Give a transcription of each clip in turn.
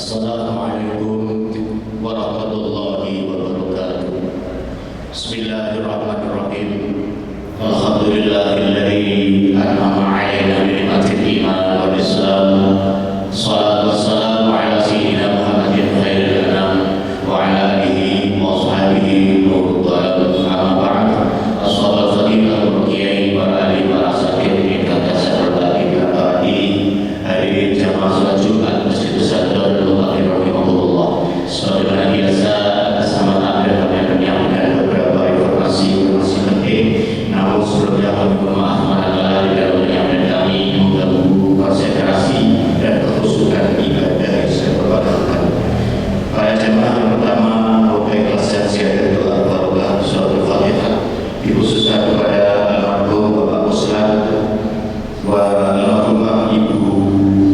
Assalamualaikum warahmatullahi wabarakatuh. Bismillahirrahmanirrahim. Alhamdulillahilladzi an'ama 'alaina bi ni'matil iman wal islam. Shalatu wassalamu ala sayyidina Muhammadin khairil anam wa ala alihi wa sahbihi nurul dhalam. Amma ba'd. Ashabul fadilah wa qiyai wa ali wa ashabihi min katasabul baqi abadi. Hadirin jamaah salat Jumat Masjid Besar Darul Muqaddim rahimahullah. Sebagaimana biasa bersama Anda kami menyampaikan beberapa informasi penting. Namun sebelumnya kami bermaaf manakala di dalam penyampaian kami mengganggu konsentrasi dan kekhusyukan ibadah yang saya perbantukan. Para jemaah yang pertama, memakai kelas siaga doa barokah suratul Fatihah dikhususkan kepada almarhum Bapak Muslan wa almarhumah Ibu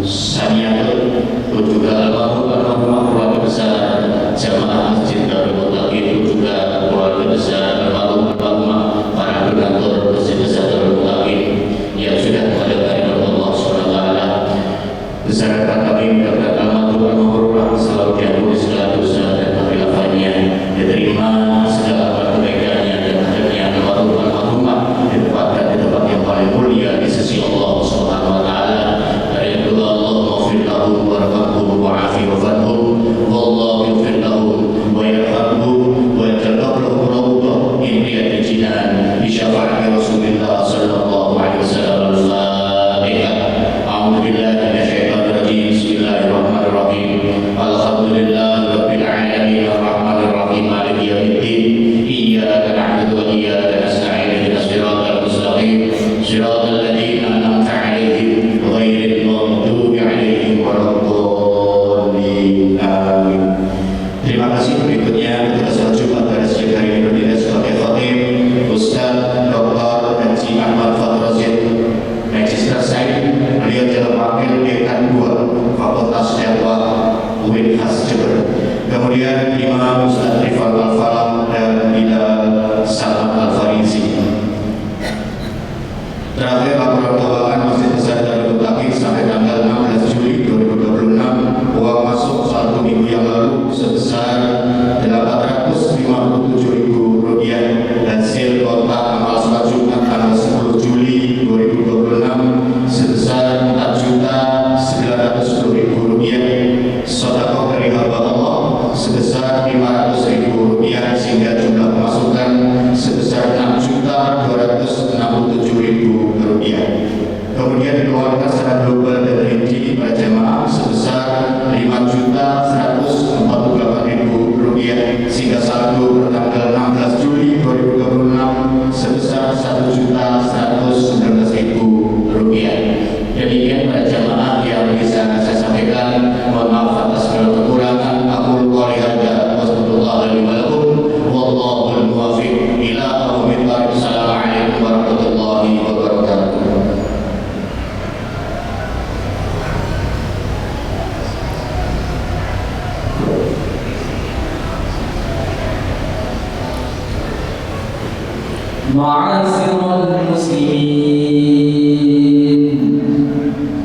Saniatul, dan juga almarhumah keluarga besar jamaah Masjid Darul Muqaddim, juga keluarga besar almarhumah para donatur Masjid Besar Darul Muqaddim yang sudah menghadap Allah SWT. Beserta kami mendapat almarhumah selalu diampuni segala dosa dan kekhilafahnya, diterima segala kebaikannya dan hadapnya almarhumah ditempatkan di tempat yang paling mulia di sisi Allah SWT. Dari doa Allahumma ighfir lahum warhamhum wa'afi wa'fadhum wallahu yaghfir lahum wa yarhamhum wa yataqabbalu rawdah min riyadil jinan bi syafa'ati Rasulillah sallallahu alaihi wasallam. Al-Fatihah. A'udzu billahi minasyaitonir rajim. Bismillahirrahmanirrahim. Alhamdulillahirabbil alamin arrahmanir rahim maliki yaumiddin. Iyyaka na'budu wa iyyaka nasta'in. Ihdinas siratal mustaqim. Siratal ladzina an'amta 'alaihim ghairil maghdubi 'alaihim waladdallin. Amin. Terima kasih. Berikutnya ketika salat Jumat pada siang hari ini berdiri sebagai khatib Ustaz Dr. Haji Ahmad Fadrazid Magister Said. Beliau adalah wakil dekan 2 Fakultas Dakwah UIN Khas Jember. Kemudian Imam Ustaz Rifal Al-Falah dan Bilal Salman Al-Farizi. Terakhir laporan keuangan Masjid Besar Darul Muqaddim sampai tanggal 16 Juli 2026, uang masuk 1 minggu yang lalu sebesar Rp857.000, dan hasil kontak amal sholat Jumat tanggal 10 Juli 2026 sebesar Rp4.910.000. Sedekah dari hamba Allah sebesar Rp500.000, sehingga jumlah pemasukan sebesar Rp6.267.000. Kemudian dikeluarkan secara global dan rinci pada jemaah sebesar Rp5.148.000, sehingga saldo tanggal 16 Juli 2026 sebesar Rp1.119.000. Demikian pada jemaah yang bisa saya sampaikan. Mohon maaf atas segala kekurangan. Aku qouli hadza wa sallallahu alaihi wa sallam. Wallahul muwaffiq ila aqwamit thariq. Assalamualaikum warahmatullahi wabarakatuh. Ma'asyiral muslimin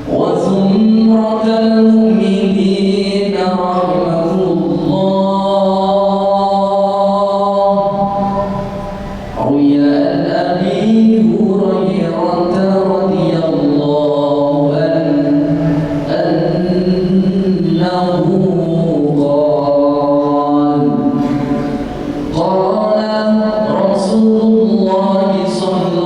wa zumratal mu'minin rahimahullah. Ruya Abi Hurairah radhiyallahu anhu qala Rasulullah sallallahu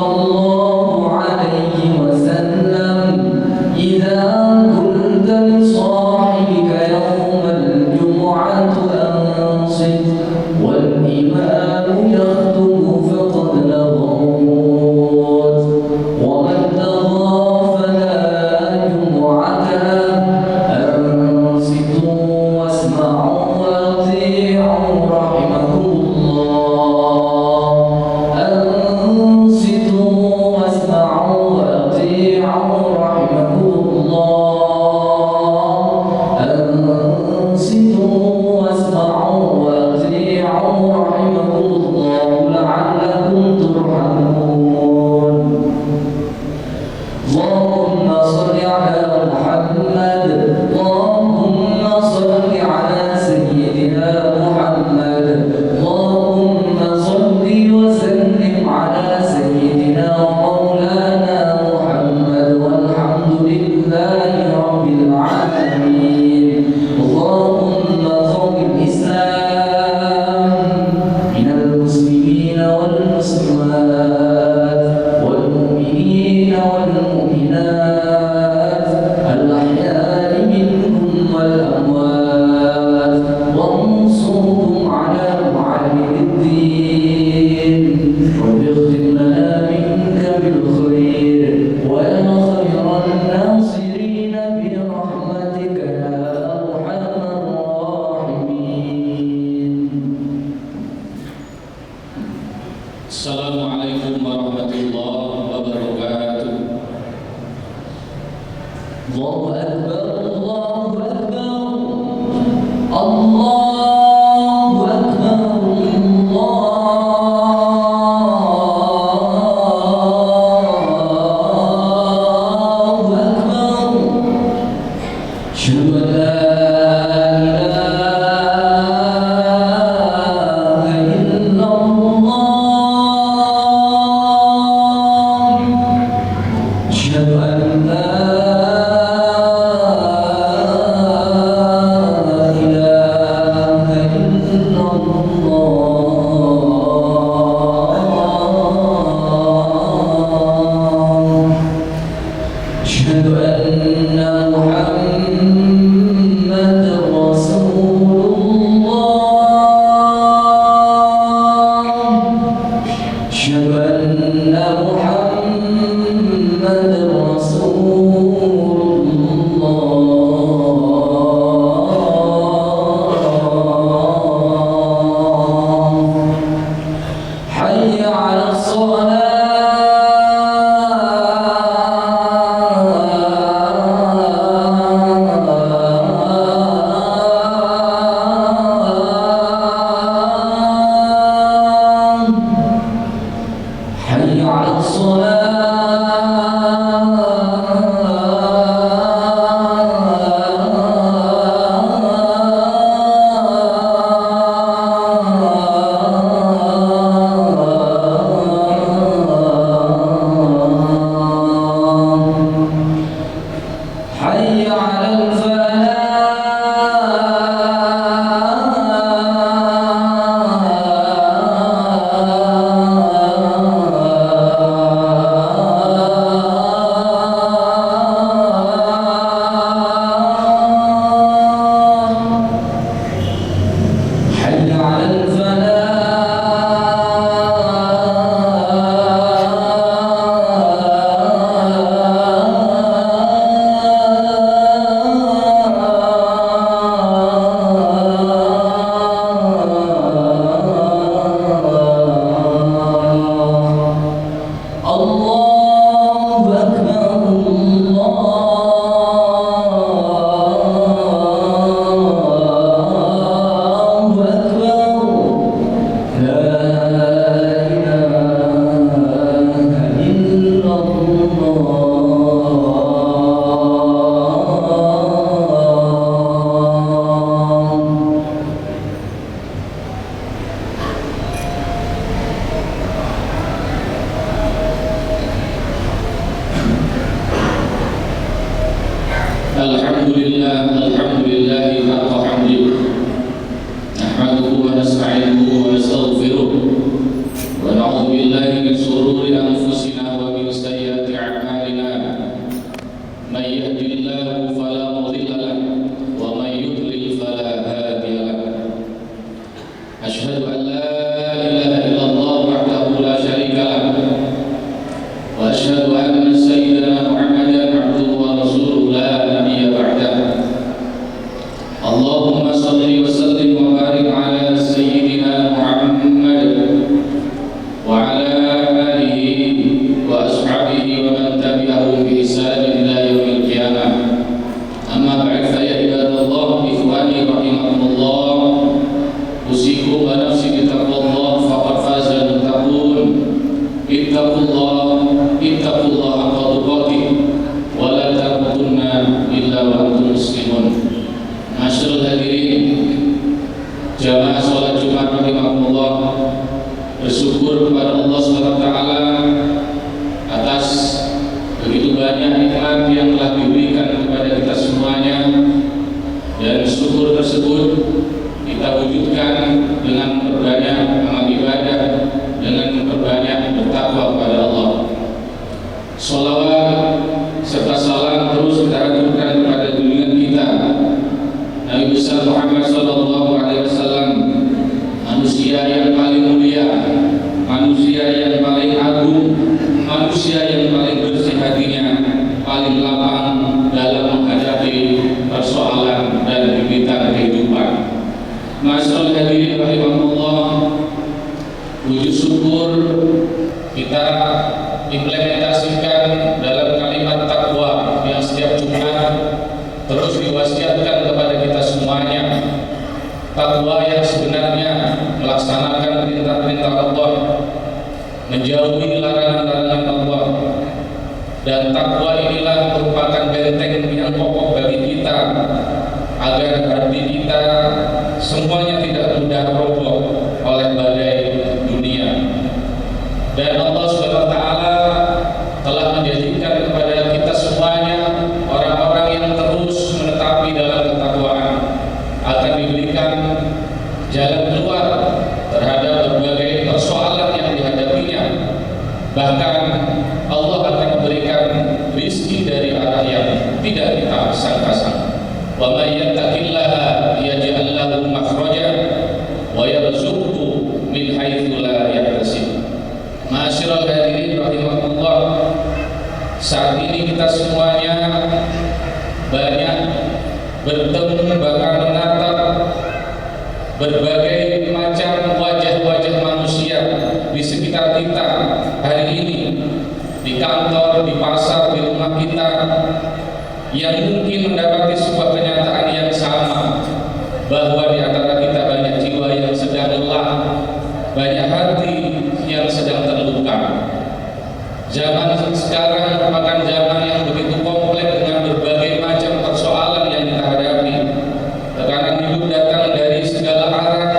kita implementasikan dalam kalimat takwa yang setiap Jumat takwa yang sebenarnya melaksanakan perintah-perintah Allah, menjauhi larangan-larangan Allah. Dan takwa inilah merupakan benteng yang kokoh bagi kita agar hati kita semuanya tidak mudah roboh oleh badai dunia. Dan Allah SWT telah menjanjikan kepada kita semuanya, orang-orang yang terus menetapi dalam ketakwaan akan diberikan jalan keluar terhadap berbagai persoalan yang dihadapinya. Bahkan Allah akan memberikan rizki dari arah yang tidak kita sangka-sangka. Wa may yattaqillaha yaj'al lahu makhraja wa yarzuqhu min haitsu la yahtasib. Ma'asyiral hadirin rahimakumullah, saat ini kita semuanya banyak bertemu bahkan menatap berbagai macam wajah-wajah manusia di sekitar kita hari ini, di kantor, di pasar, di rumah kita, yang mungkin mendapati sebuah kenyataan yang sama, bahwa di antara kita banyak jiwa yang sedang lelah, banyak hati yang sedang terluka. Zaman sekarang merupakan zaman yang begitu kompleks dengan berbagai macam persoalan yang kita hadapi. Tekanan hidup datang dari segala arah,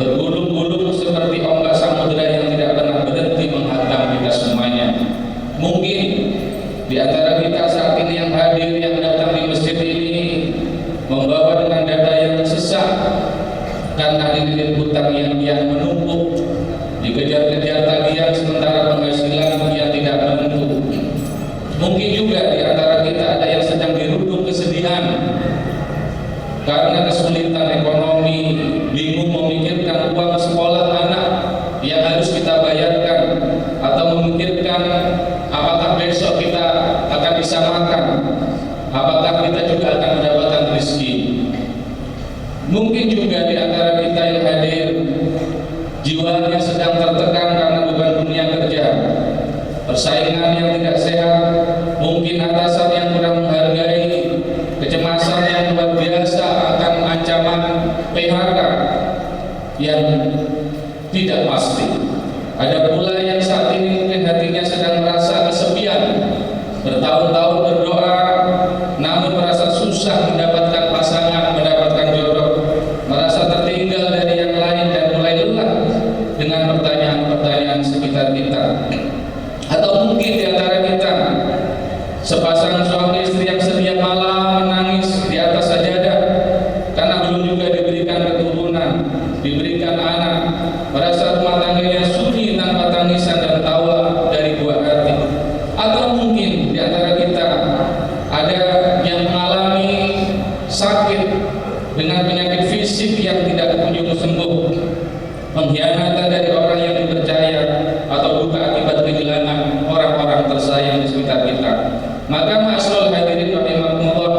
bergulung-gulung seperti ombak samudera yang tidak pernah berhenti menghantam kita semuanya. Mungkin di antara kita saat ini yang hadir, yang datang di masjid ini, membawa dengan dada yang sesak karena dililit hutang yang menumpuk, dikejar-kejar tagihan sementara penghasilan yang tidak menentu. Mungkin juga di antara kita ada yang sedang dirundung kesedihan karena kesulitan ekonomi, bingung memikirkan uang sekolah anak yang harus kita bayarkan, atau memikirkan apakah besok kita akan bisa makan, apakah kita juga akan mendapatkan rezeki. Mungkin juga di antara kita yang hadir, jiwanya sedang tertekan karena beban dunia kerja, persaingan yang tidak sehat, mungkin atasan yang kurang menghargai, kecemasan yang luar biasa akan ancaman PHK yang tidak pasti. Ada pula yang saat ini mungkin hatinya sedang merasa kesepian, bertahun-tahun berdoa namun merasa susah mendapatkan pasangan, mendapatkan jodoh, merasa tertinggal dari yang lain dan mulai lelah dengan pertanyaan-pertanyaan sekitar kita. Atau mungkin di antara kita sepasang suami istri yang setiap malam menangis di atas sajadah karena belum juga diberikan keturunan, diberikan anak, merasa rumah tangganya sunyi tanpa tangisan dan tawa dari buah hati. Atau mungkin di antara kita ada yang mengalami sakit dengan penyakit fisik yang tidak kunjung sembuh, pengkhianatan dari orang yang dipercaya, atau duka akibat kehilangan orang-orang tersayang di sekitar kita. Maka ma'asyiral hadirin rahimakumullah,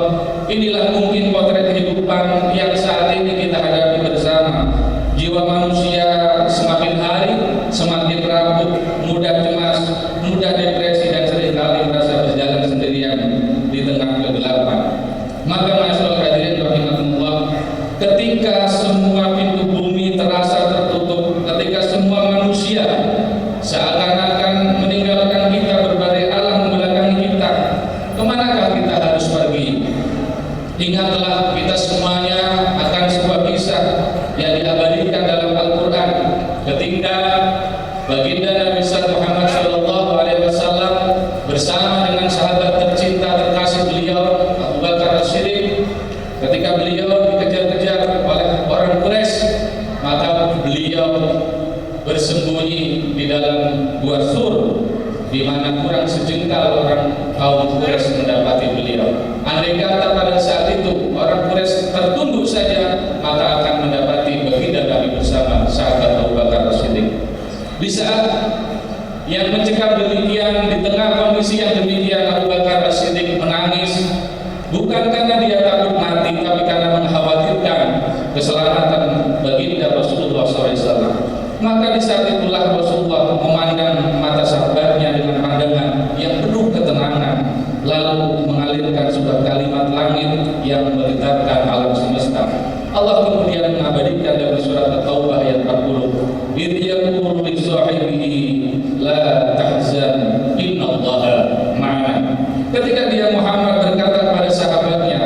inilah mungkin potret kehidupan yang saat ini kita hadapi bersama. Jiwa manusia semakin hari semakin rapuh, mudah cemas, mudah depresi, dan seringkali merasa berjalan sendirian di tengah kegelapan. Maka ma'asyiral hadirin rahimakumullah, ketika semua pintu bumi terasa tertutup, ketika semua manusia seakan-akan meninggalkan kita, berbagai alam membelakangi kita, kemanakah kita harus pergi? Ingatlah, kita semuanya akan sebuah kisah yang diabadikan dalam Al-Quran ketika baginda Nabi Muhammad SAW bersama dengan sahabat tercinta terkasih beliau Abu Bakar As-Siddiq. Ketika beliau dikejar-kejar oleh orang Quraisy, maka beliau bersembunyi di dalam gua Sur, di mana kurang sejengkal orang kaum Quraisy mendapati beliau. Andai kata pada saat itu orang Quraisy tertunduk saja, maka akan mendapati baginda Nabi bersama sahabat Abu Bakar As-Siddiq. Di saat yang mencekam demikian, di tengah kondisi yang demikian, Abu Bakar As-Siddiq menangis, bukan karena dia takut mati, tapi karena mengkhawatirkan keselamatan baginda Rasulullah SAW. Maka di saat itulah Rasulullah memandang mata sahabatnya dengan pandangan yang penuh ketenangan, lalu mengalirkan sebuah kalimat langit yang menggetarkan alam semesta. Allah kemudian mengabadikan dalam surat At-Taubah ayat 40, "Idh yaqulu li sahibihi la tahzan innallaha ma'ana." Ketika dia Muhammad berkata kepada sahabatnya,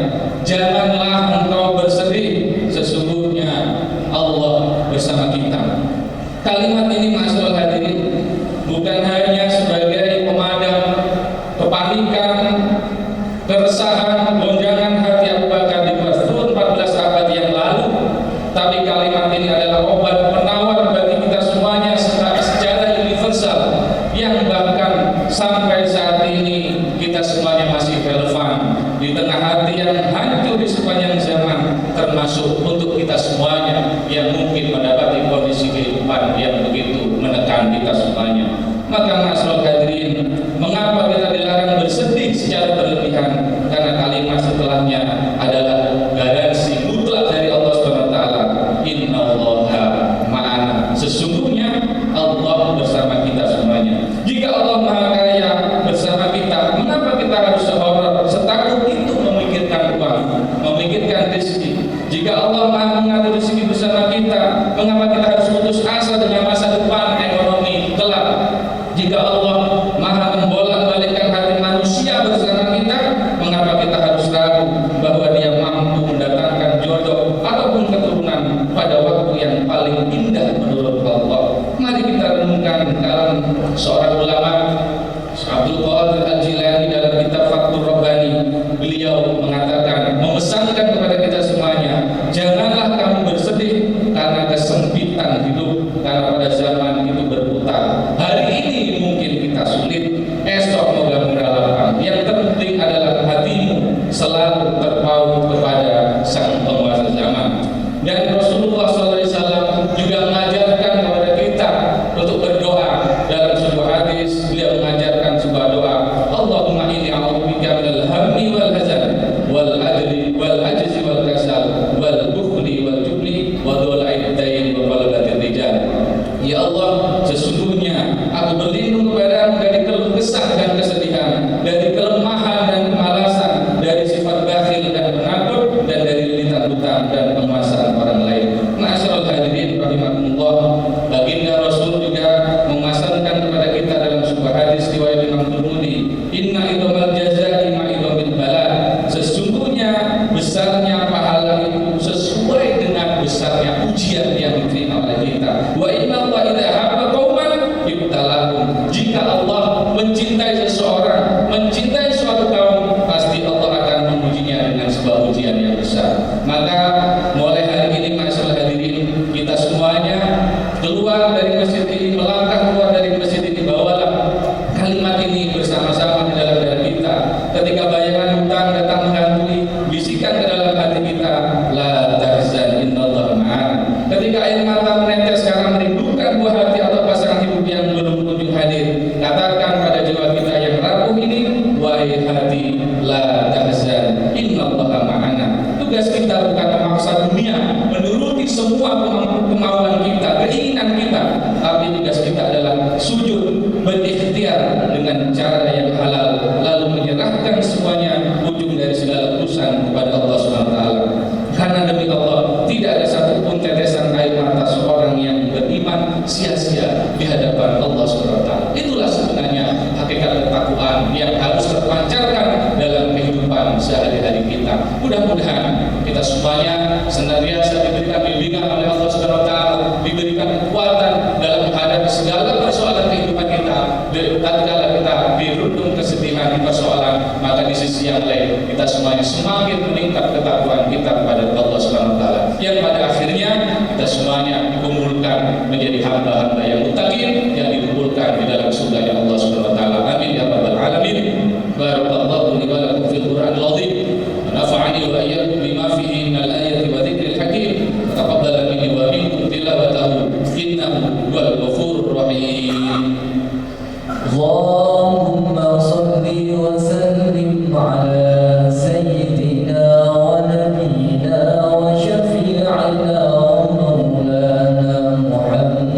"Janganlah engkau bersedih, sesungguhnya Allah bersama kita." Kalimat ini ma'asyiral hadirin bukan hanya sebagai pemadam kepanikan, keresahan, gonjangan hati Abu Bakar di 14 abad yang lalu, tapi kalimat ini adalah obat penawar bagi kita semuanya secara universal yang bahkan sampai saat ini kita semuanya masih relevan di tengah hati yang hancur di sepanjang zaman, termasuk untuk kita semuanya yang mungkin mendapati kondisi kehidupan yang begitu menekan kita semuanya. Maka ma'asyiral hadirin, mengapa kita dilarang bersedih secara berlebihan? Karena kalimat setelahnya adalah garansi mutlak dari Allah SWT, innallaha ma'ana, sesungguhnya Allah bersama kita semuanya. Jika Allah Maha Kaya bersama kita, mengapa kita harus setakut itu memikirkan uang, memikirkan rezeki? Jika Allah Maha mengatur rezeki bersama kita, mengapa kita harus putus asa dengan masa depan ekonomi kelak? Jika Allah Maha membolak-balikkan hati manusia bersama kita, mengapa kita harus ragu bahwa Dia mampu mendatangkan jodoh ataupun keturunan pada waktu yang paling indah menurut Allah? Mari kita renungkan dalam seorang ulama, Abdul Qadir Al-Jilani, dalam kitab Fathur Rabbani. Beliau mengatakan, memesankan kepada kita semuanya, janganlah kamu bersedih karena kesempitan hidup, karena pada zaman itu berputar. Hari ini mungkin kita sulit, esok moga-moga lapang. Yang terpenting adalah hatimu selalu terpaut kepada Sang Penguasa zaman. Dan Rasulullah SAW juga mengajarkan kepada kita untuk berdoa. Dalam sebuah hadis beliau mengajarkan sebuah doa, Allahumma inni a'udzubika minal hammi wal hazan wal ajzi wal kasal wal bukhli wal jubli wa dhul'id dain wa qalabatir rijal. Ya Allah, sesungguhnya aku berlindung kepadamu dari keluh kesah dan kesedihan, dari kelemahan dan kemalasan, dari sifat bakhil dan penakut, dan dari lilitan hutang dan penguasaan orang lain. Ma'asyiral hadirin rahimakumullah, baginda Rasul juga memasangkan kepada kita dalam sebuah hadis riwayat Imam Tirmidzi, inna idhamal jazaa'i ma'idhamil bala, sesungguhnya besarnya pahala itu sesuai dengan besarnya ujian yang diterima oleh kita. Wa inna Allah idza habba qauman ibtalahum, jika Allah mencintai seseorang, mencintai suatu kaum, pasti Allah akan mengujinya dengan sebuah ujian yang besar. Maka mulai hari ini ma'asyiral hadirin, kita semuanya keluar dari masjid ini, melangkah keluar dari masjid ini, bawalah kalimat ini bersama-sama di dalam diri kita. Ketika bayangan hutang datang menggantui, bisikan ke dalam hati kita, la tahzan innallaha ma'ana. Ketika air mata menetes karena merindukan buah hati atau pasangan hidup yang belum kunjung hadir, katakan pada jiwa kita yang rapuh ini, wahai hati, la tahzan innallaha ma'ana. Tugas kita bukan memaksa dunia menuruti semua kemauan kita, keinginan kita, tapi tugas kita adalah sujud, berikhtiar dengan cara yang halal, lalu menyerahkan semuanya, ujung dari segala urusan kepada Allah SWT. Karena demi Allah, tidak ada satupun tetesan air mata seorang yang beriman sia-sia di hadapan Allah SWT. Itulah sebenarnya hakikat ketakwaan yang harus terpancarkan dalam kehidupan sehari-hari kita. Mudah-mudahan kita semuanya senantiasa diberikan bimbingan oleh Allah SWT, diberikan kekuatan dalam menghadapi segala persoalan kehidupan kita. Tatkala kita dirundung kesedihan persoalan, maka di sisi yang lain kita semuanya semakin meningkat ketakwaan kita kepada Allah SWT, yang pada akhirnya kita semuanya dikumpulkan menjadi hamba-hamba yang muttaqin, yang dikumpulkan di dalam surga Allah SWT. Amin ya rabbal alamin. Barakallahu li wa lakum fil Qur'anil azim. Nafa'ani wa iyyakum bima fihi minal ayati wa dzikril hakim. Taqabbal minni wa minkum tilawatahu innahu huwal ghafurur rahim. Allahumma salli wa sallim ala sayyidina wa nabiyyina wa syafi'ina wa maulana Muhammad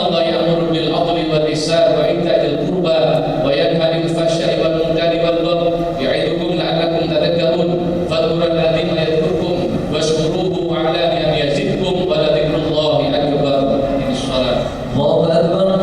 innallaha ya'muru bil 'adli wal ihsani wa itaa'il qurba wa yanha 'anil fahsya'i wal munkari wal baghi ya'idukum la'allakum tadhakkarun fadhkurulladhina yadhkurkum washkuruhu 'ala ni'amihi yazidkum wa la dzikrullahi akbar. Ini salat. Allahu Akbar.